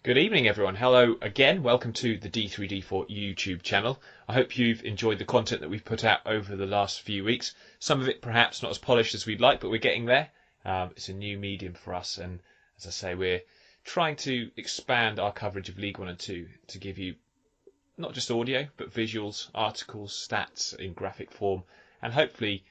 Good evening, everyone. Hello again. Welcome to the D3D4 YouTube channel. I hope you've enjoyed the content that we've put out over the last few weeks. Some of it perhaps not as polished as we'd like, but we're getting there. It's a new medium for us, and as I say, we're trying to expand our coverage of League One and Two to give you not just audio, but visuals, articles, stats in graphic form, and hopefully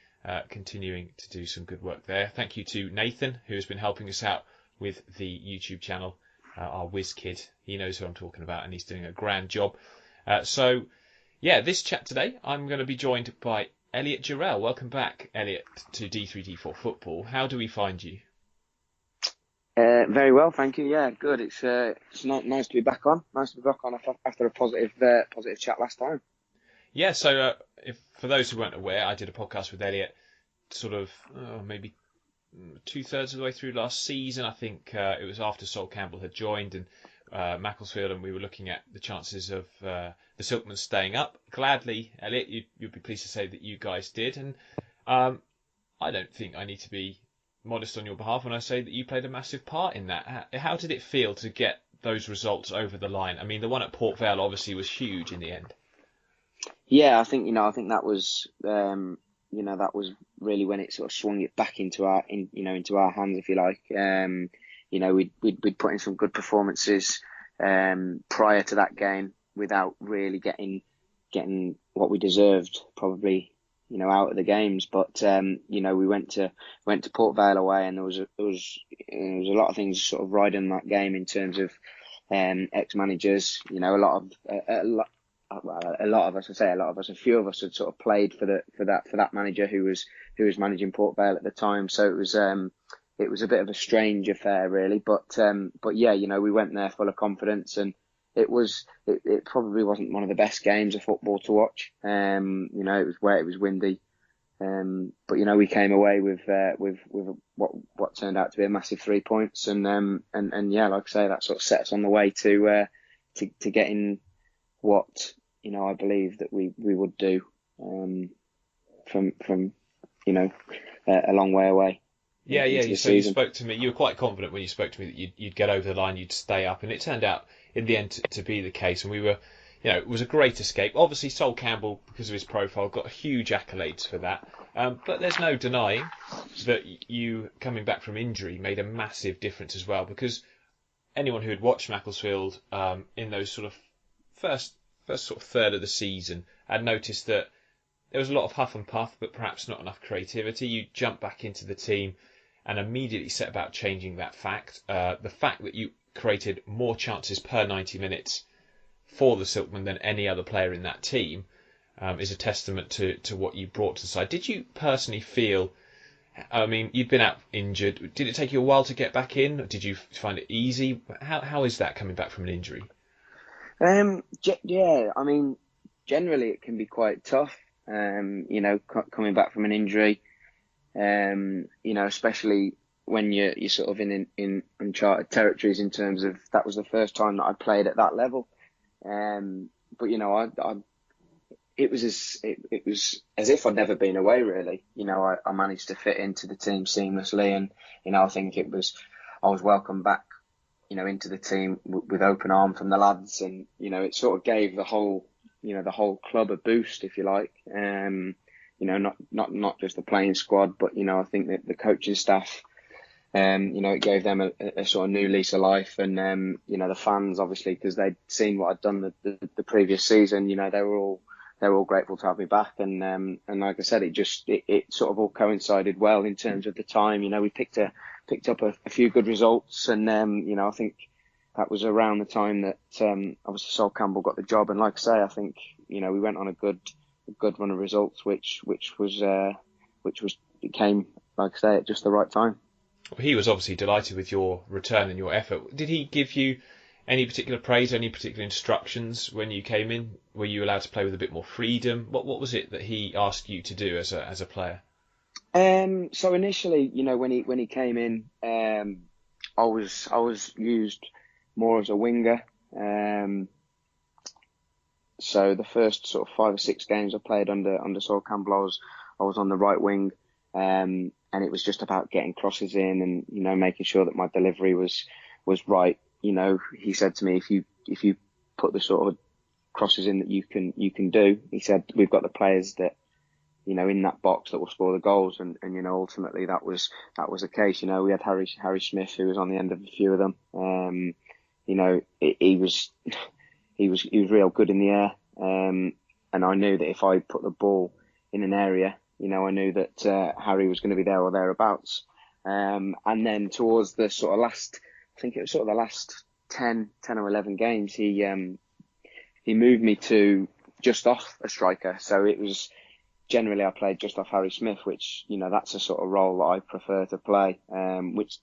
continuing to do some good work there. Thank you to Nathan, who has been helping us out with the YouTube channel. Our whiz kid, he knows who I'm talking about, and he's doing a grand job. This chat today, I'm going to be joined by Elliott Durrell. Welcome back, Elliott, to D3D4 Football. How do we find you? Very well, thank you. Yeah, good. It's not nice to be back on. Nice to be back on after a positive chat last time. Yeah. So, for those who weren't aware, I did a podcast with Elliott, maybe 2/3 of the way through last season. I think it was after Sol Campbell had joined and Macclesfield, and we were looking at the chances of the Silkmen staying up. Gladly, Elliott, you'd be pleased to say that you guys did, and I don't think I need to be modest on your behalf when I say that you played a massive part in that. How did it feel to get those results over the line? I mean, the one at Port Vale obviously was huge in the end. Yeah, I think that was that was really when it sort of swung it back into our hands, if you like. We'd put in some good performances prior to that game without really getting what we deserved, probably, out of the games. But we went to Port Vale away, and there was a lot of things sort of riding that game in terms of ex-managers. A few of us had sort of played for that manager who was managing Port Vale at the time. So it was a bit of a strange affair, really. But yeah, we went there full of confidence, and it probably wasn't one of the best games of football to watch. It was wet, it was windy. But we came away with what turned out to be a massive 3 points, and yeah, like I say, that sort of set us on the way to getting what I believe that we would do from a long way away. Yeah. So you spoke to me. You were quite confident when you spoke to me that you'd get over the line, you'd stay up, and it turned out in the end to be the case. And we were, it was a great escape. Obviously, Sol Campbell, because of his profile, got huge accolades for that. But there's no denying that you coming back from injury made a massive difference as well. Because anyone who had watched Macclesfield in those sort of first sort of third of the season had noticed that there was a lot of huff and puff, but perhaps not enough creativity. You jumped back into the team and immediately set about changing that fact. The fact that you created more chances per 90 minutes for the Silkmen than any other player in that team is a testament to what you brought to the side. Did you personally feel, I mean, you'd been out injured. Did it take you a while to get back in? Did you find it easy? How is that coming back from an injury? Yeah, I mean, generally it can be quite tough, coming back from an injury, especially when you're sort of in uncharted territories in terms of that was the first time that I played at that level. But it was as if I'd never been away, really. I managed to fit into the team seamlessly, and I think I was welcomed back into the team with open arms from the lads, and it sort of gave the whole club a boost, if you like. Not just the playing squad, but I think that the coaching staff, it gave them a sort of new lease of life, and the fans, obviously, because they'd seen what I'd done the previous season. They were all grateful to have me back, and like I said, it sort of all coincided well in terms of the time. We picked up a few good results, and I think that was around the time that obviously Sol Campbell got the job, and like I say, I think we went on a good run of results, which became, like I say, at just the right time. Well, he was obviously delighted with your return and your effort. Did he give you any particular praise, any particular instructions when you came in? Were you allowed to play with a bit more freedom? What was it that he asked you to do as a player? So initially, when he came in, I was used more as a winger. So the first sort of 5 or 6 games I played under Sol Campbell, I was on the right wing, and it was just about getting crosses in and making sure that my delivery was right, he said to me, if you put the sort of crosses in that you can do, he said, we've got the players that, in that box that will score the goals, and ultimately that was the case. We had Harry Smith, who was on the end of a few of them. He was real good in the air, and I knew that if I put the ball in an area, I knew that Harry was going to be there or thereabouts. And then towards the sort of last, I think it was sort of the last 10 or 11 games, he moved me to just off a striker. So it was, generally I played just off Harry Smith, which, that's a sort of role that I prefer to play, which,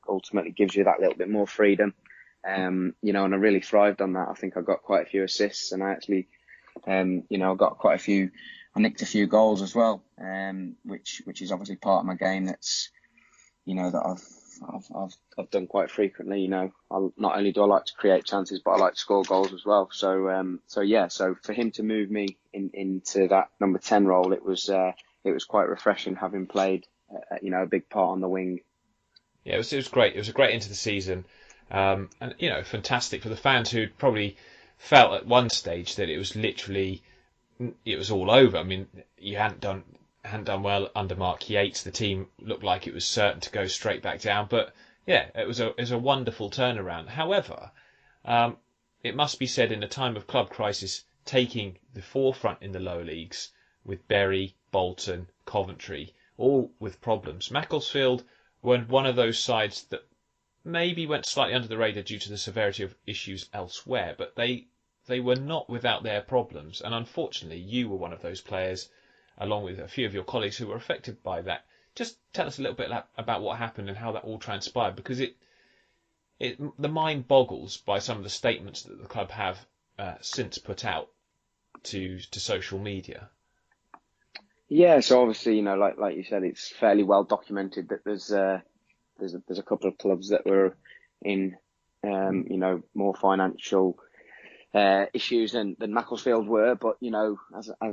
ultimately gives you that little bit more freedom. And I really thrived on that. I think I got quite a few assists, and I actually, I got I nicked a few goals as well, which is obviously part of my game. That's, that I've done quite frequently. Not only do I like to create chances, but I like to score goals as well. So for him to move me into that number 10 role, it was quite refreshing, having played a big part on the wing. Yeah, it was great. It was a great end to the season, and fantastic for the fans who'd probably felt at one stage that it was all over. I mean, you hadn't done well under Mark Yates. The team looked like it was certain to go straight back down. But yeah, it was a wonderful turnaround. However, it must be said, in a time of club crisis, taking the forefront in the lower leagues with Bury, Bolton, Coventry, all with problems, Macclesfield were one of those sides that maybe went slightly under the radar due to the severity of issues elsewhere, but they were not without their problems. And unfortunately, you were one of those players, along with a few of your colleagues, who were affected by that. Just tell us a little bit about what happened and how that all transpired, because the mind boggles by some of the statements that the club have since put out to social media. Yeah, so obviously, like you said, it's fairly well documented that there's a couple of clubs that were in more financial issues than Macclesfield were, but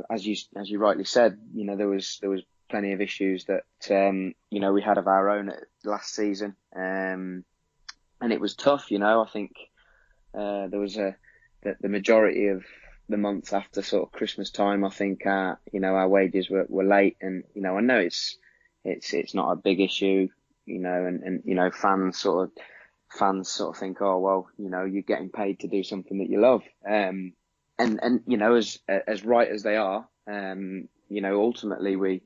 as you rightly said, there was plenty of issues that we had of our own last season, and it was tough. I think there was the majority of the months after sort of Christmas time, I think our wages were late, and I know it's not a big issue, and fans sort of think, oh well, you're getting paid to do something that you love, and as right as they are, ultimately we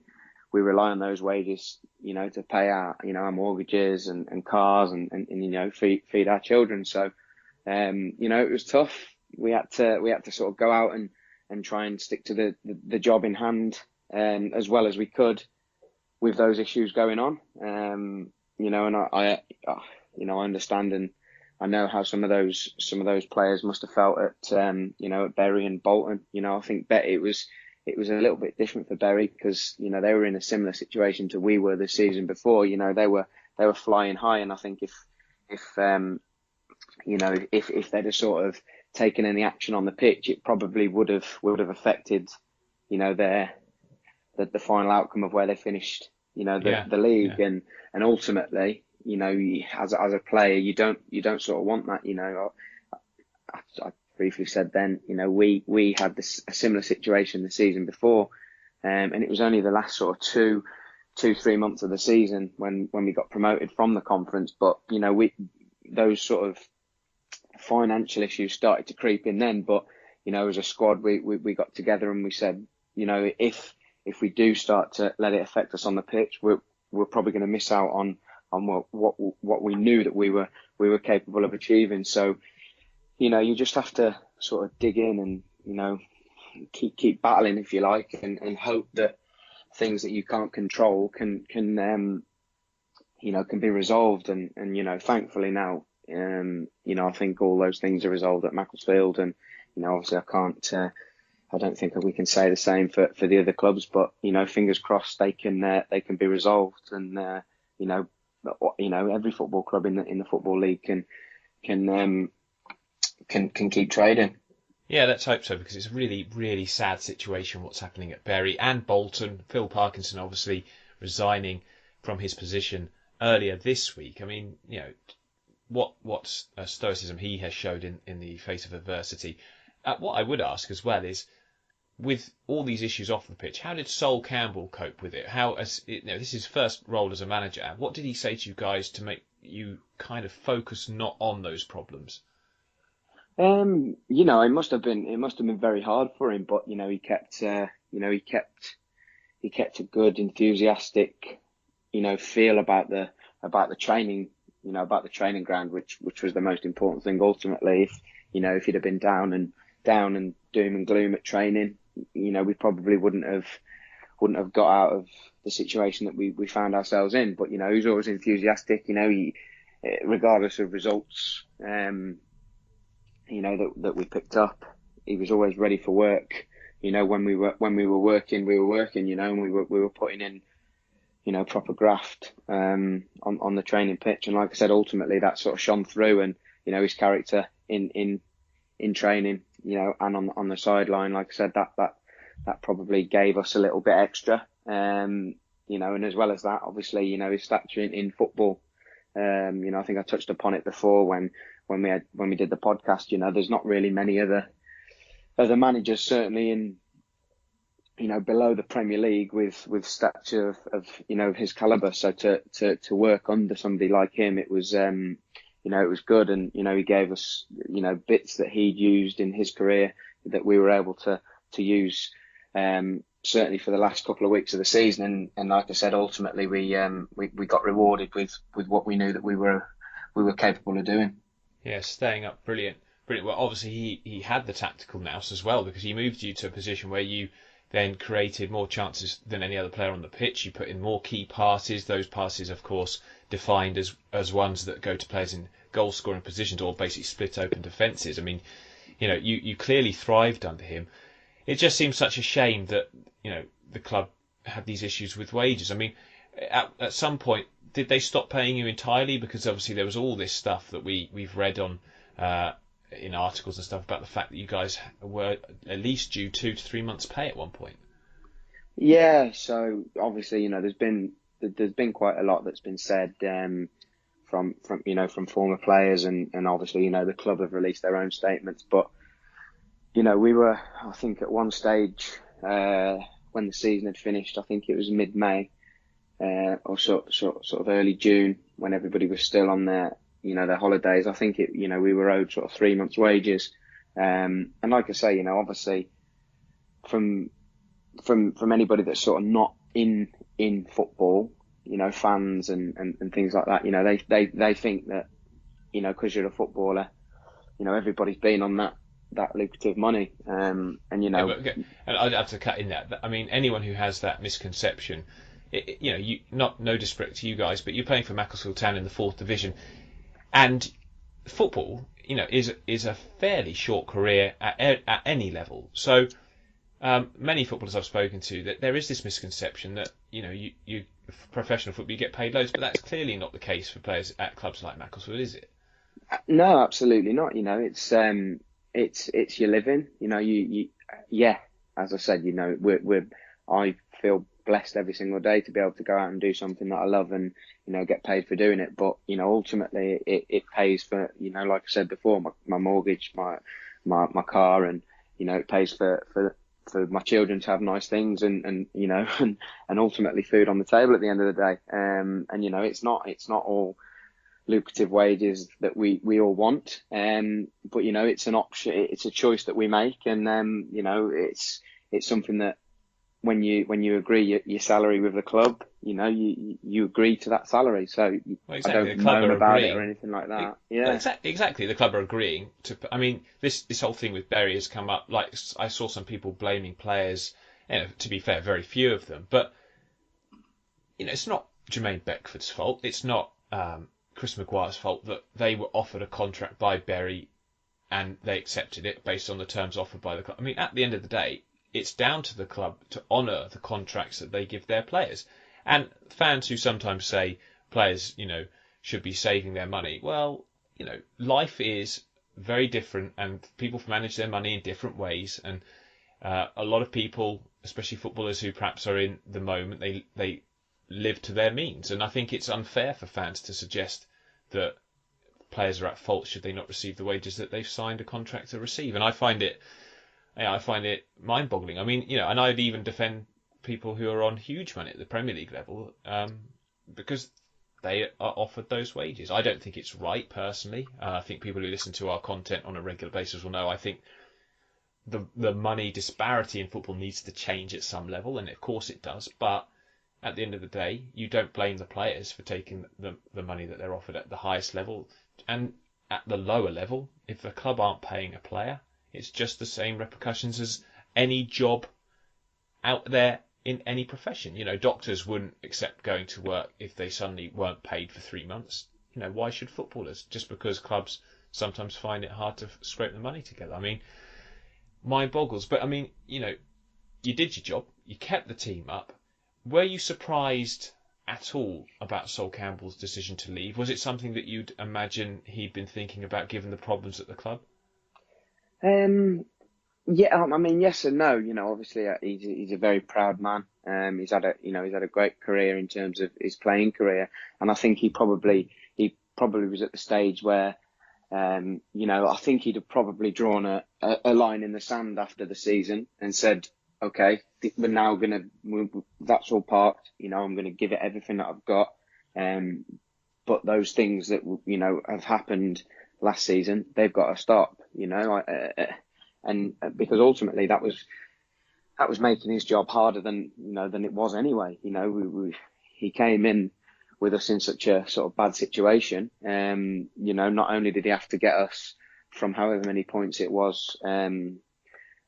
rely on those wages, to pay our mortgages and cars and feed our children. So it was tough. We had to sort of go out and try and stick to the job in hand, as well as we could with those issues going on. And I understand, and I know how some of those players must have felt at Bury and Bolton. I think it was a little bit different for Bury, because they were in a similar situation to we were the season before. They were flying high, and I think if they'd have sort of taken any action on the pitch, it probably would have affected the final outcome of where they finished the league. Yeah. And ultimately, as a player, you don't sort of want that. I briefly said then, we had a similar situation the season before, and it was only the last sort of 2-3 months of the season when we got promoted from the conference. But those sort of financial issues started to creep in then. But as a squad, we got together and we said, if we do start to let it affect us on the pitch, we're probably going to miss out on what we knew that we were capable of achieving. So you just have to sort of dig in and keep battling, if you like, and hope that things that you can't control can be resolved. And thankfully now, I think all those things are resolved at Macclesfield, and obviously I don't think we can say the same for the other clubs, but fingers crossed they can be resolved, and every football club in the football league can keep trading. Yeah, let's hope so, because it's a really, really sad situation what's happening at Bury and Bolton. Phil Parkinson obviously resigning from his position earlier this week. I mean, what stoicism he has showed in the face of adversity. What I would ask as well is, with all these issues off the pitch, how did Sol Campbell cope with it? This is his first role as a manager. What did he say to you guys to make you kind of focus not on those problems? It must have been very hard for him, but he kept a good, enthusiastic, feel about the training, about the training ground, which was the most important thing ultimately. If he'd have been down and doom and gloom at training, we probably wouldn't have got out of the situation that we found ourselves in. But he was always enthusiastic. He, regardless of results, that we picked up, he was always ready for work. When we were working, and we were putting in, proper graft on the training pitch. And like I said, ultimately that sort of shone through, and his character in training, and on the sideline. Like I said, that probably gave us a little bit extra. And as well as that, obviously, his stature in football. I think I touched upon it before when we did the podcast. There's not really many other managers, certainly in below the Premier League, with stature of his caliber. So to work under somebody like him, it was it was good, and he gave us bits that he'd used in his career that we were able to use, certainly for the last couple of weeks of the season. And like I said, ultimately we got rewarded with what we knew that we were capable of doing. Yeah, staying up, brilliant. Well, obviously he had the tactical nous as well, because he moved you to a position where you then created more chances than any other player on the pitch. You put in more key passes. Those passes, of course, defined as ones that go to players in goal-scoring positions or basically split open defences. I mean, you clearly thrived under him. It just seems such a shame that the club had these issues with wages. I mean, at some point, did they stop paying you entirely? Because obviously there was all this stuff that we've read on in articles and stuff about the fact that you guys were at least due 2 to 3 months' pay at one point. Yeah, so obviously there's been quite a lot that's been said from former players, and obviously the club have released their own statements. But we were, I think, at one stage when the season had finished, I think it was mid-May or sort of early June, when everybody was still on their holidays. I think we were owed sort of 3 months' wages. And like I say, obviously from anybody that's sort of not in football, fans and things like that, they think that, because you're a footballer, everybody's been on that lucrative money. And I'd have to cut in that. I mean, anyone who has that misconception, no disrespect to you guys, but you're playing for Macclesfield Town in the 4th Division, and football, is a fairly short career at any level. So many footballers I've spoken to, that there is this misconception that you professional football, you get paid loads, but that's clearly not the case for players at clubs like Macclesfield, is it? No, absolutely not. It's your living. Yeah, as I said, I feel blessed every single day to be able to go out and do something that I love and get paid for doing it. But ultimately it pays for, like I said before, my mortgage, my car, and it pays for my children to have nice things, and ultimately food on the table at the end of the day. And it's not all lucrative wages that we all want, but it's an option, it's a choice that we make, and it's something that when you agree your salary with the club, you agree to that salary. So well, exactly. I don't moan about it or anything like that. Yeah, exactly. The club are agreeing to. I mean, this whole thing with Bury has come up. Like, I saw some people blaming players. To be fair, very few of them. But it's not Jermaine Beckford's fault. It's not Chris Maguire's fault that they were offered a contract by Bury and they accepted it based on the terms offered by the club. I mean, at the end of the day, it's down to the club to honour the contracts that they give their players. And fans who sometimes say players, should be saving their money. Well, life is very different, and people manage their money in different ways. And a lot of people, especially footballers who perhaps are in the moment, they live to their means. And I think it's unfair for fans to suggest that players are at fault should they not receive the wages that they've signed a contract to receive. And I find it mind-boggling. I mean, and I'd even defend people who are on huge money at the Premier League level, because they are offered those wages. I don't think it's right, personally. I think people who listen to our content on a regular basis will know I think the money disparity in football needs to change at some level, and of course it does. But at the end of the day, you don't blame the players for taking the money that they're offered at the highest level. And at the lower level, if the club aren't paying a player, it's just the same repercussions as any job out there in any profession. Doctors wouldn't accept going to work if they suddenly weren't paid for 3 months. Why should footballers? Just because clubs sometimes find it hard to scrape the money together. I mean, mind boggles. But I mean, you did your job. You kept the team up. Were you surprised at all about Sol Campbell's decision to leave? Was it something that you'd imagine he'd been thinking about given the problems at the club? Yeah, I mean, yes and no. Obviously, he's a very proud man. He's had a great career in terms of his playing career, and I think he probably was at the stage where, I think he'd have probably drawn a line in the sand after the season and said, okay, we're now that's all parked. I'm gonna give it everything that I've got. But those things that have happened last season, they've got to stop. And because ultimately that was making his job harder than it was anyway. He came in with us in such a sort of bad situation. Not only did he have to get us from however many points it was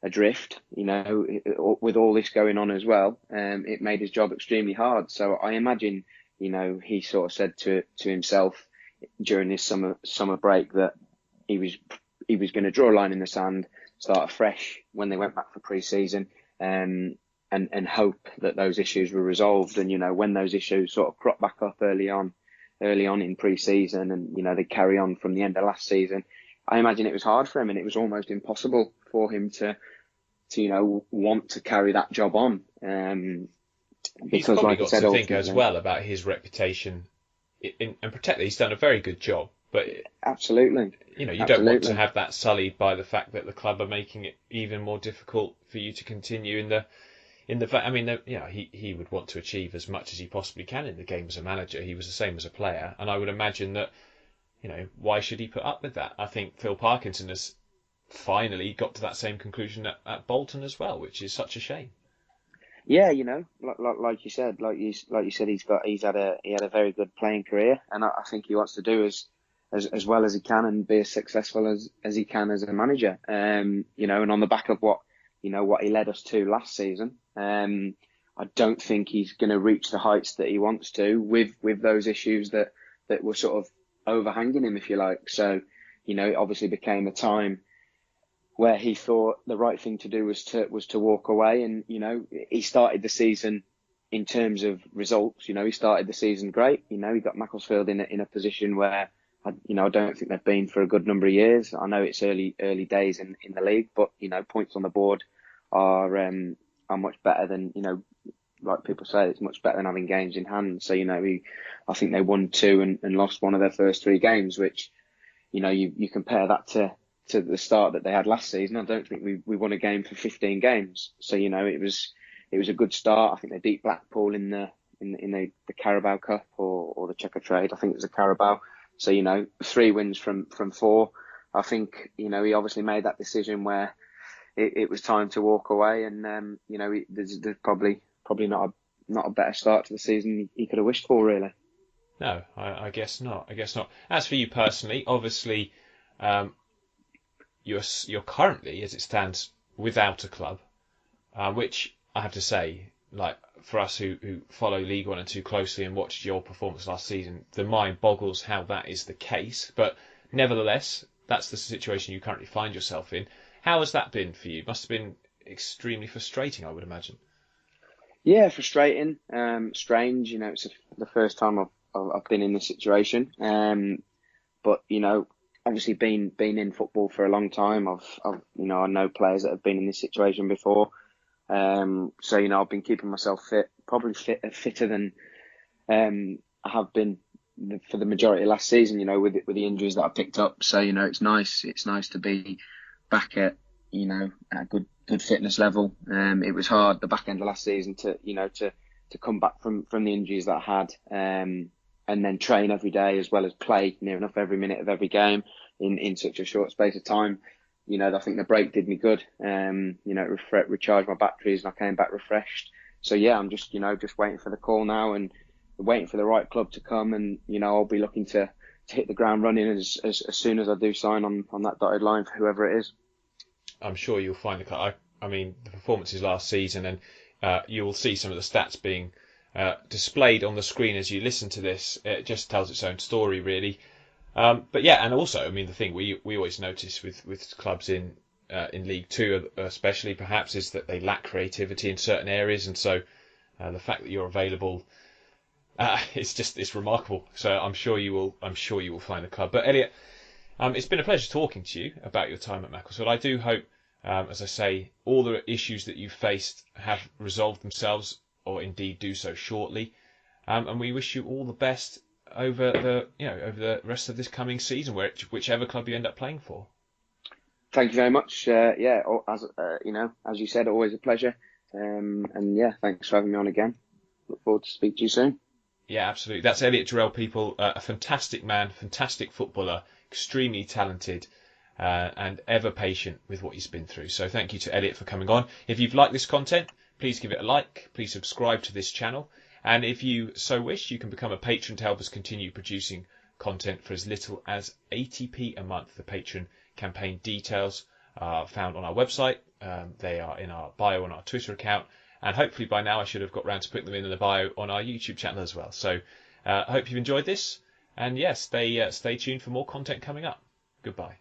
adrift, with all this going on as well, it made his job extremely hard. So I imagine, he sort of said to himself during this summer break that he was going to draw a line in the sand, start afresh when they went back for pre-season, and hope that those issues were resolved. And when those issues sort of cropped back up early on in pre-season, and they carry on from the end of last season, I imagine it was hard for him, and it was almost impossible for him to want to carry that job on. He's probably like got to think as well about his reputation and protect that. He's done a very good job. But absolutely, you don't want to have that sullied by the fact that the club are making it even more difficult for you to continue in the. I mean, he would want to achieve as much as he possibly can in the game as a manager. He was the same as a player, and I would imagine that, why should he put up with that? I think Phil Parkinson has finally got to that same conclusion at Bolton as well, which is such a shame. Yeah, like you said, he's had a very good playing career, and I think he wants to do as well as he can and be as successful as he can as a manager. And on the back of what he led us to last season, I don't think he's going to reach the heights that he wants to with those issues that were sort of overhanging him, if you like. So, it obviously became a time where he thought the right thing to do was to walk away. And, he started the season in terms of results. He started the season great. He got Macclesfield in a position where, I don't think they've been for a good number of years. I know it's early days in the league, but, points on the board are much better than, like people say, it's much better than having games in hand. So, I think they won 2 and lost one of their first 3 games, which, you compare that to the start that they had last season. I don't think we won a game for 15 games. So, it was a good start. I think they beat Blackpool in the Carabao Cup or the Checker Trade. I think it was the Carabao. So, 3 wins from 4. I think, he obviously made that decision where it was time to walk away. And, there's probably not a better start to the season he could have wished for, really. No, I guess not. As for you personally, obviously, you're currently, as it stands, without a club, which I have to say, like, for us who follow League 1 and 2 closely and watched your performance last season, the mind boggles how that is the case. But nevertheless, that's the situation you currently find yourself in. How has that been for you? Must have been extremely frustrating, I would imagine. Yeah, frustrating, strange. It's the first time I've been in this situation. But obviously been in football for a long time. I know players that have been in this situation before. So I've been keeping myself fit, probably fitter than I have been for the majority of last season, with the injuries that I picked up. So, it's nice. It's nice to be back at, at a good fitness level. It was hard the back end of last season to come back from the injuries that I had, and then train every day as well as play near enough every minute of every game in such a short space of time. I think the break did me good. It recharged my batteries and I came back refreshed. So yeah, I'm just waiting for the call now and waiting for the right club to come, and I'll be looking to hit the ground running as soon as I do sign on that dotted line for whoever it is. I'm sure you'll find the club. I mean, the performances last season, and you'll see some of the stats being displayed on the screen as you listen to this. It just tells its own story, really. But yeah, and also, I mean, the thing we always notice with clubs in League Two, especially perhaps, is that they lack creativity in certain areas, and so the fact that you're available, it's remarkable. So I'm sure you will find the club. But Elliott, it's been a pleasure talking to you about your time at Macclesfield. I do hope, as I say, all the issues that you've faced have resolved themselves, or indeed do so shortly. And we wish you all the best over the rest of this coming season, whichever club you end up playing for. Thank you very much. As you said, always a pleasure. And yeah, thanks for having me on again. Look forward to speak to you soon. Yeah, absolutely. That's Elliott Durrell, people. A fantastic man, fantastic footballer, extremely talented, and ever patient with what he's been through. So thank you to Elliott for coming on. If you've liked this content, please give it a like. Please subscribe to this channel. And if you so wish, you can become a patron to help us continue producing content for as little as 80p a month. The patron campaign details are found on our website. They are in our bio on our Twitter account. And hopefully by now I should have got round to putting them in the bio on our YouTube channel as well. So I hope you've enjoyed this. And yes, stay tuned for more content coming up. Goodbye.